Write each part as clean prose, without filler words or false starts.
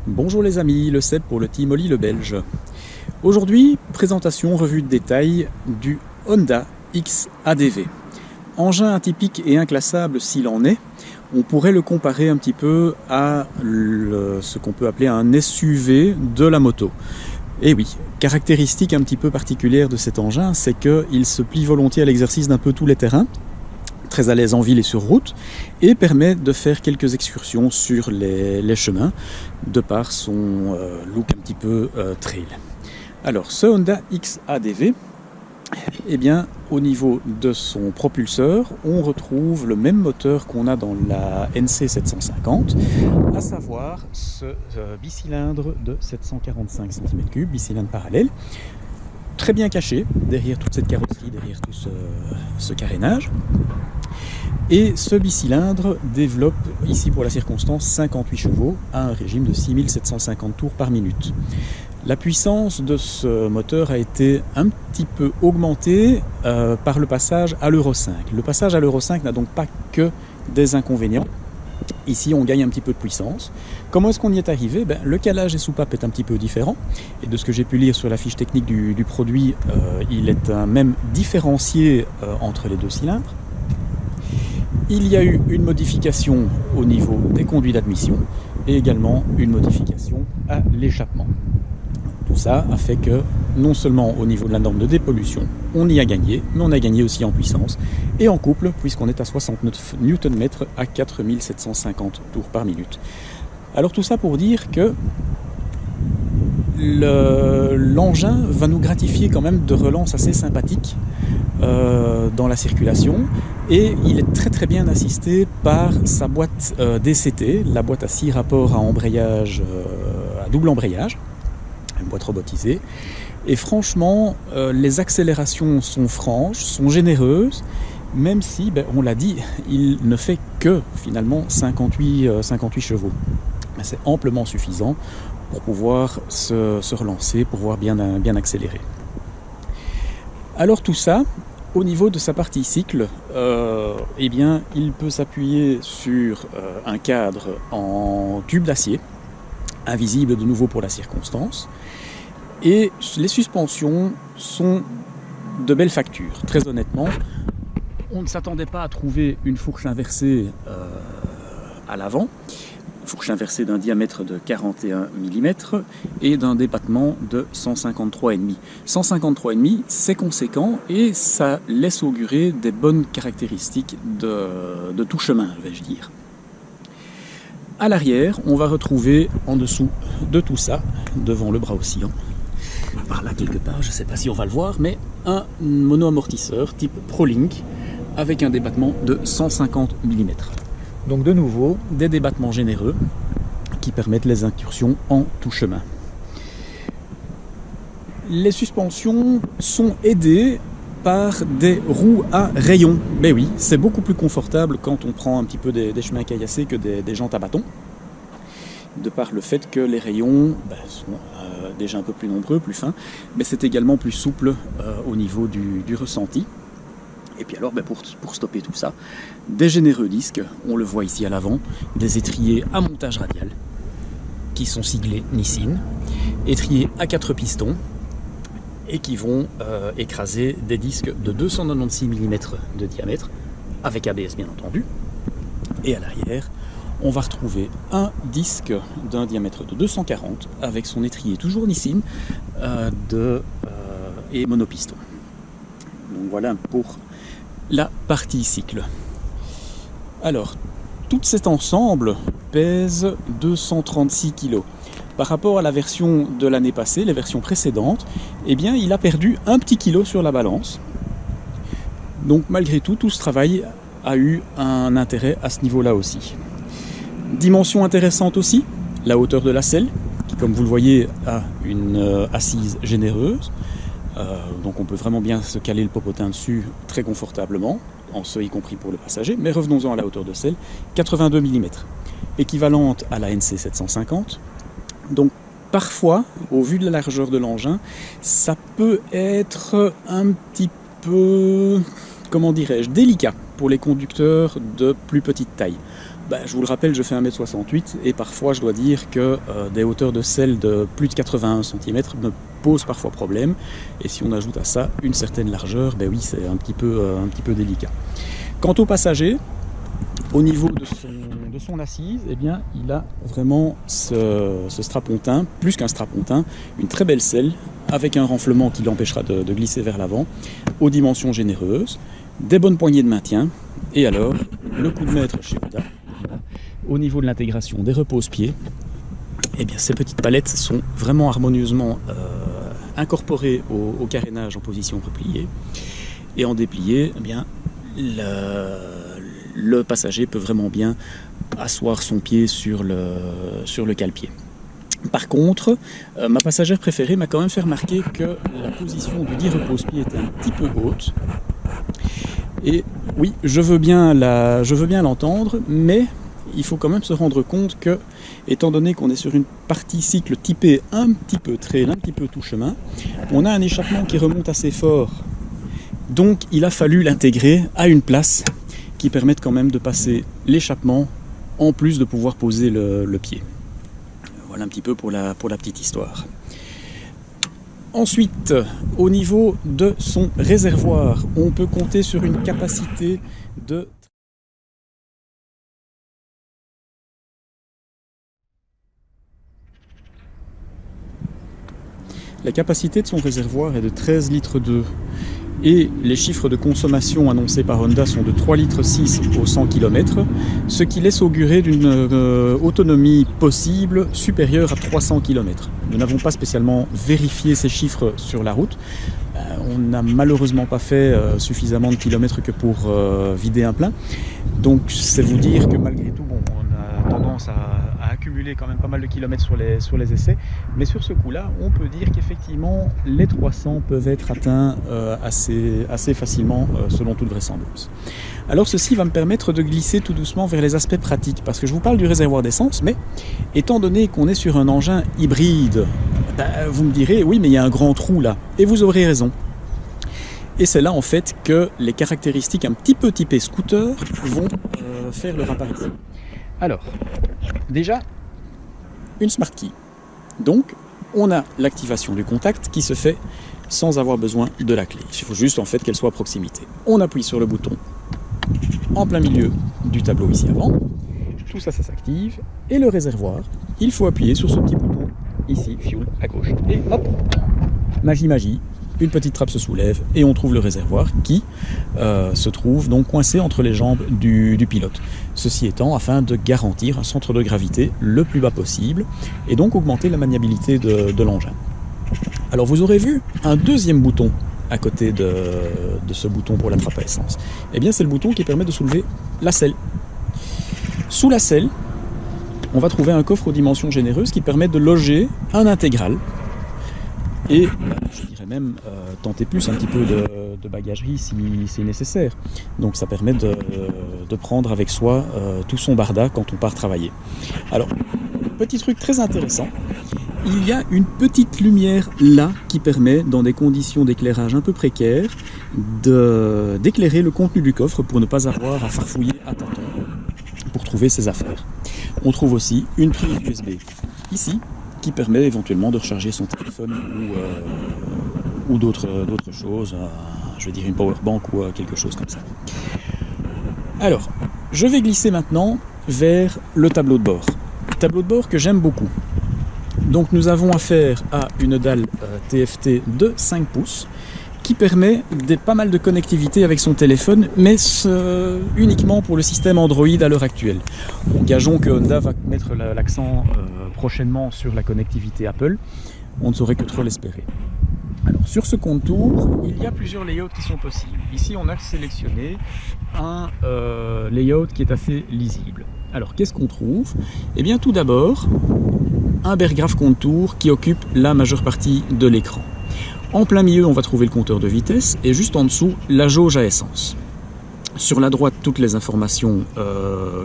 Bonjour les amis, le Seb pour le Team Oli le Belge. Aujourd'hui, présentation revue de détail du Honda X-ADV. Engin atypique et inclassable s'il en est, on pourrait le comparer un petit peu à ce qu'on peut appeler un SUV de la moto. Et oui, caractéristique un petit peu particulière de cet engin, c'est qu'il se plie volontiers à l'exercice d'un peu tous les terrains, très à l'aise en ville et sur route, et permet de faire quelques excursions sur les chemins, de par son look un petit peu trail. Alors, ce Honda X-ADV, eh bien, au niveau de son propulseur, on retrouve le même moteur qu'on a dans la NC750, à savoir ce bicylindre de 745 cm3, bicylindre parallèle, très bien caché derrière toute cette carrosserie, derrière tout ce carénage. Et ce bicylindre développe, ici pour la circonstance, 58 chevaux à un régime de 6750 tours par minute. La puissance de ce moteur a été un petit peu augmentée par le passage à l'Euro 5. Le passage à l'Euro 5 n'a donc pas que des inconvénients. Ici, on gagne un petit peu de puissance. Comment est-ce qu'on y est arrivé? Le calage et soupape est un petit peu différent. Et de ce que j'ai pu lire sur la fiche technique du produit, il est même différencié entre les deux cylindres. Il y a eu une modification au niveau des conduits d'admission et également une modification à l'échappement. Tout ça a fait que, non seulement au niveau de la norme de dépollution, on y a gagné, mais on a gagné aussi en puissance et en couple, puisqu'on est à 69 Nm à 4750 tours par minute. Alors tout ça pour dire que l'engin va nous gratifier quand même de relances assez sympathiques dans la circulation, et il est très très bien assisté par sa boîte DCT, la boîte à 6 rapports à embrayage, à double embrayage, une boîte robotisée. Et franchement, les accélérations sont franches, sont généreuses, même si, on l'a dit, il ne fait que finalement 58 chevaux. C'est amplement suffisant pour pouvoir se relancer, pour pouvoir bien accélérer. Alors tout ça, au niveau de sa partie cycle, eh bien, il peut s'appuyer sur un cadre en tube d'acier, invisible de nouveau pour la circonstance, et les suspensions sont de belle facture. Très honnêtement, on ne s'attendait pas à trouver une fourche inversée à l'avant, fourche inversée d'un diamètre de 41 mm et d'un débattement de 153,5. 153,5, c'est conséquent et ça laisse augurer des bonnes caractéristiques de tout chemin, vais-je dire. À l'arrière, on va retrouver en dessous de tout ça, devant le bras oscillant, par là quelque part, je ne sais pas si on va le voir, mais un mono-amortisseur type ProLink avec un débattement de 150 mm. Donc de nouveau, des débattements généreux qui permettent les incursions en tout chemin. Les suspensions sont aidées par des roues à rayons. Mais oui, c'est beaucoup plus confortable quand on prend un petit peu des chemins caillassés que des jantes à bâton. De par le fait que les rayons sont déjà un peu plus nombreux, plus fins, mais c'est également plus souple au niveau du ressenti. Et puis alors, pour stopper tout ça, des généreux disques, on le voit ici à l'avant, des étriers à montage radial, qui sont siglés Nissin, étriers à 4 pistons, et qui vont écraser des disques de 296 mm de diamètre, avec ABS bien entendu. Et à l'arrière, on va retrouver un disque d'un diamètre de 240, avec son étrier toujours Nissin, et monopiston. Donc voilà pour la partie cycle. Alors, tout cet ensemble pèse 236 kg. Par rapport à la version de l'année passée, les versions précédentes, eh bien, il a perdu un petit kilo sur la balance. Donc malgré tout, tout ce travail a eu un intérêt à ce niveau-là aussi. Dimension intéressante aussi, la hauteur de la selle, qui comme vous le voyez a une assise généreuse. Donc on peut vraiment bien se caler le popotin dessus très confortablement, en ce y compris pour le passager, mais revenons-en à la hauteur de selle, 82 mm, équivalente à la NC750, Donc parfois, au vu de la largeur de l'engin, ça peut être un petit peu, comment dirais-je, délicat pour les conducteurs de plus petite taille. Je vous le rappelle, je fais 1m68 et parfois je dois dire que des hauteurs de selle de plus de 81 cm me posent parfois problème. Et si on ajoute à ça une certaine largeur, oui, c'est un petit peu délicat. Quant au passager, au niveau de son assise, il a vraiment ce strapontin, plus qu'un strapontin, une très belle selle avec un renflement qui l'empêchera de glisser vers l'avant, aux dimensions généreuses, des bonnes poignées de maintien, et alors le coup de maître chez Honda, au niveau de l'intégration des repose-pieds, ces petites palettes sont vraiment harmonieusement incorporées au carénage en position repliée, et en déplié, le passager peut vraiment bien asseoir son pied sur le cale-pied. Par contre, ma passagère préférée m'a quand même fait remarquer que la position du dit repose-pied était un petit peu haute. Et oui, je veux bien l'entendre, mais il faut quand même se rendre compte que, étant donné qu'on est sur une partie cycle typée un petit peu trail, un petit peu tout chemin, on a un échappement qui remonte assez fort. Donc il a fallu l'intégrer à une place qui permette quand même de passer l'échappement en plus de pouvoir poser le pied. Voilà un petit peu pour la petite histoire. Ensuite, au niveau de son réservoir, on peut compter sur une capacité de... La capacité de son réservoir est de 13 litres d'eau. Et les chiffres de consommation annoncés par Honda sont de 3,6 litres au 100 km, ce qui laisse augurer d'une autonomie possible supérieure à 300 km. Nous n'avons pas spécialement vérifié ces chiffres sur la route. On n'a malheureusement pas fait suffisamment de kilomètres que pour vider un plein. Donc c'est vous dire que malgré tout, on a tendance à accumuler quand même pas mal de kilomètres sur les essais. Mais sur ce coup-là, on peut dire qu'effectivement, les 300 peuvent être atteints assez facilement selon toute vraisemblance. Alors ceci va me permettre de glisser tout doucement vers les aspects pratiques. Parce que je vous parle du réservoir d'essence, mais étant donné qu'on est sur un engin hybride, vous me direz, oui mais il y a un grand trou là. Et vous aurez raison. Et c'est là en fait que les caractéristiques un petit peu typées scooter vont faire leur apparition. Alors, déjà, une Smart Key. Donc, on a l'activation du contact qui se fait sans avoir besoin de la clé. Il faut juste en fait qu'elle soit à proximité. On appuie sur le bouton en plein milieu du tableau ici avant. Tout ça s'active. Et le réservoir, il faut appuyer sur ce petit bouton ici, fuel, à gauche. Et hop, magie, une petite trappe se soulève et on trouve le réservoir qui se trouve donc coincé entre les jambes du pilote. Ceci étant afin de garantir un centre de gravité le plus bas possible et donc augmenter la maniabilité de l'engin. Alors vous aurez vu un deuxième bouton à côté de ce bouton pour la trappe à essence. C'est le bouton qui permet de soulever la selle. Sous la selle, on va trouver un coffre aux dimensions généreuses qui permet de loger un intégral. Et je dirais même tenter plus un petit peu de bagagerie si nécessaire. Donc ça permet de prendre avec soi tout son barda quand on part travailler. Alors, petit truc très intéressant, il y a une petite lumière là qui permet, dans des conditions d'éclairage un peu précaires, d'éclairer le contenu du coffre pour ne pas avoir à farfouiller à tâtons pour trouver ses affaires. On trouve aussi une prise USB ici, qui permet éventuellement de recharger son téléphone ou d'autres choses, je veux dire une powerbank ou quelque chose comme ça. Alors, je vais glisser maintenant vers le tableau de bord. Tableau de bord que j'aime beaucoup. Donc nous avons affaire à une dalle TFT de 5 pouces qui permet pas mal de connectivité avec son téléphone, mais uniquement pour le système Android à l'heure actuelle. Bon, gageons que Honda va mettre l'accent prochainement sur la connectivité Apple, on ne saurait que trop l'espérer. Alors sur ce contour, il y a plusieurs layouts qui sont possibles. Ici on a sélectionné un layout qui est assez lisible. Alors qu'est-ce qu'on trouve? Tout d'abord, un Ber Graph Contour qui occupe la majeure partie de l'écran. En plein milieu, on va trouver le compteur de vitesse et juste en dessous, la jauge à essence. Sur la droite, toutes les informations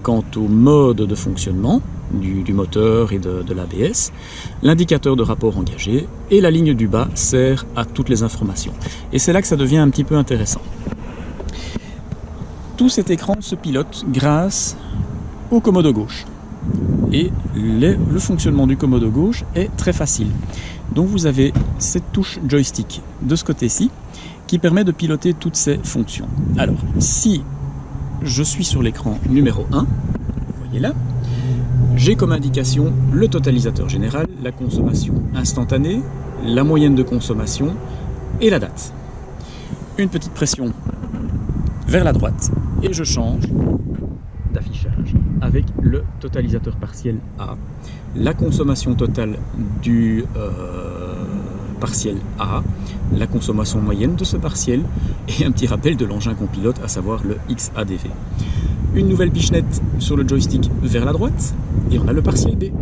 quant au mode de fonctionnement. du moteur et de l'ABS, l'indicateur de rapport engagé, et la ligne du bas sert à toutes les informations. Et c'est là que ça devient un petit peu intéressant. Tout cet écran se pilote grâce au commodo gauche. Et le fonctionnement du commodo gauche est très facile. Donc vous avez cette touche joystick de ce côté-ci qui permet de piloter toutes ces fonctions. Alors, si je suis sur l'écran numéro 1, vous voyez là, j'ai comme indication le totalisateur général, la consommation instantanée, la moyenne de consommation et la date. Une petite pression vers la droite et je change d'affichage avec le totalisateur partiel A, la consommation totale du partiel A, la consommation moyenne de ce partiel et un petit rappel de l'engin qu'on pilote, à savoir le XADV. Une nouvelle pichenette sur le joystick vers la droite et on a le partiel B et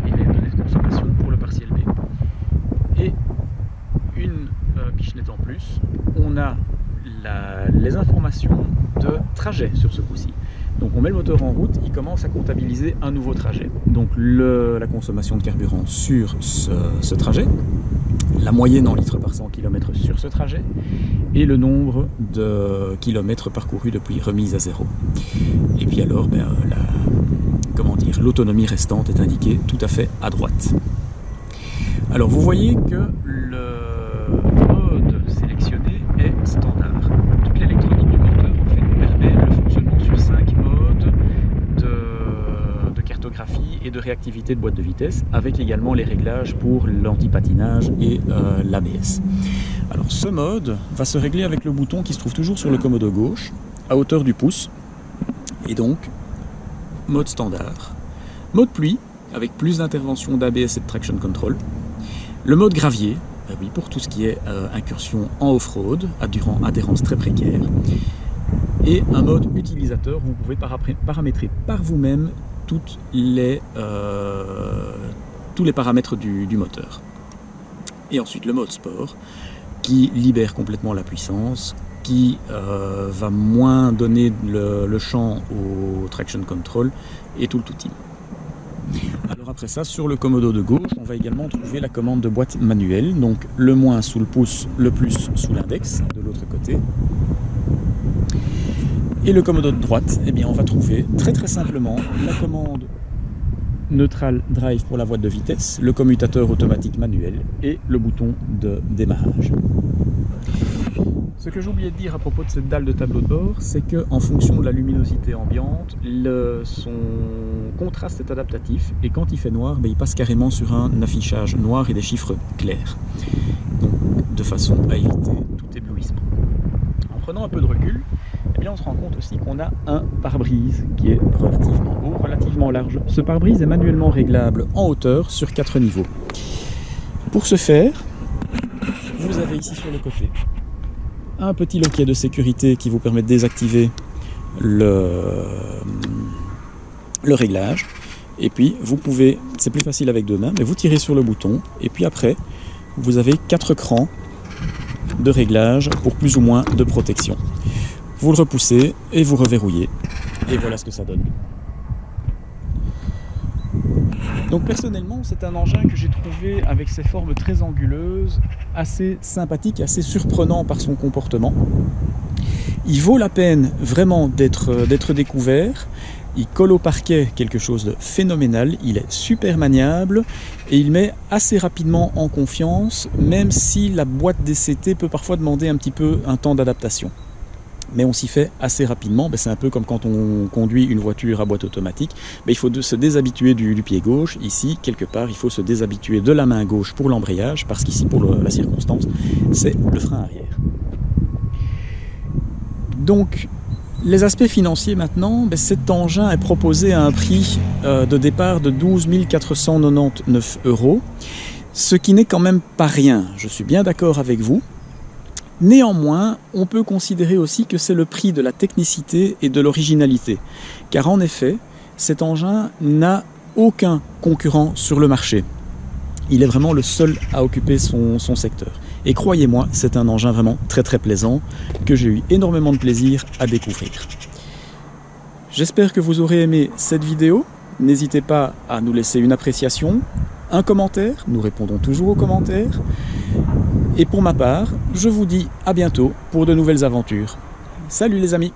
les données de consommation pour le partiel B. Et une pichenette en plus, on a les informations de trajet sur ce coup-ci. Donc on met le moteur en route, il commence à comptabiliser un nouveau trajet. Donc la consommation de carburant sur ce trajet, la moyenne en litres par 100 km sur ce trajet, et le nombre de kilomètres parcourus depuis remise à zéro. Et puis alors, l'autonomie restante est indiquée tout à fait à droite. Alors vous voyez que le mode sélectionné est standard. Toute l'électronique du moteur en fait permet le fonctionnement sur 5 modes de cartographie et de réactivité de boîte de vitesse, avec également les réglages pour l'antipatinage et l'ABS. Alors ce mode va se régler avec le bouton qui se trouve toujours sur le commodo gauche, à hauteur du pouce, et donc mode standard. Mode pluie, avec plus d'intervention d'ABS et de traction control. Le mode gravier, oui, pour tout ce qui est incursion en off-road, durant adhérence très précaire. Et un mode utilisateur, vous pouvez paramétrer par vous-même tous les paramètres du moteur. Et ensuite le mode sport, qui libère complètement la puissance, qui va moins donner le champ au traction control et tout le tout-team. Alors après ça, sur le commodo de gauche, on va également trouver la commande de boîte manuelle, donc le moins sous le pouce, le plus sous l'index, de l'autre côté. Et le commodo de droite, eh bien, on va trouver très très simplement la commande neutral drive pour la boîte de vitesse, le commutateur automatique manuel et le bouton de démarrage. Ce que j'ai oublié de dire à propos de cette dalle de tableau de bord, c'est qu'en fonction de la luminosité ambiante, son contraste est adaptatif et quand il fait noir, il passe carrément sur un affichage noir et des chiffres clairs. Donc, de façon à éviter tout éblouissement. En prenant un peu de recul, eh bien, on se rend compte aussi qu'on a un pare-brise qui est relativement haut, relativement large. Ce pare-brise est manuellement réglable en hauteur sur 4 niveaux. Pour ce faire, vous avez ici sur le côté un petit loquet de sécurité qui vous permet de désactiver le réglage. Et puis vous pouvez, c'est plus facile avec 2 mains, mais vous tirez sur le bouton et puis après vous avez 4 crans de réglage pour plus ou moins de protection. Vous le repoussez et vous reverrouillez. Et voilà ce que ça donne. Donc personnellement, c'est un engin que j'ai trouvé avec ses formes très anguleuses, assez sympathique, assez surprenant par son comportement. Il vaut la peine vraiment d'être découvert. Il colle au parquet quelque chose de phénoménal, il est super maniable et il met assez rapidement en confiance, même si la boîte DCT peut parfois demander un petit peu un temps d'adaptation. Mais on s'y fait assez rapidement, c'est un peu comme quand on conduit une voiture à boîte automatique, il faut se déshabituer du pied gauche, ici quelque part il faut se déshabituer de la main gauche pour l'embrayage, parce qu'ici pour la circonstance c'est le frein arrière. Donc les aspects financiers maintenant, cet engin est proposé à un prix de départ de 12 499 €, ce qui n'est quand même pas rien, je suis bien d'accord avec vous. Néanmoins, on peut considérer aussi que c'est le prix de la technicité et de l'originalité, car en effet, cet engin n'a aucun concurrent sur le marché. Il est vraiment le seul à occuper son secteur. Et croyez-moi, c'est un engin vraiment très très plaisant, que j'ai eu énormément de plaisir à découvrir. J'espère que vous aurez aimé cette vidéo. n'hésitez pas à nous laisser une appréciation, un commentaire, nous répondons toujours aux commentaires. Et pour ma part, je vous dis à bientôt pour de nouvelles aventures. Salut les amis!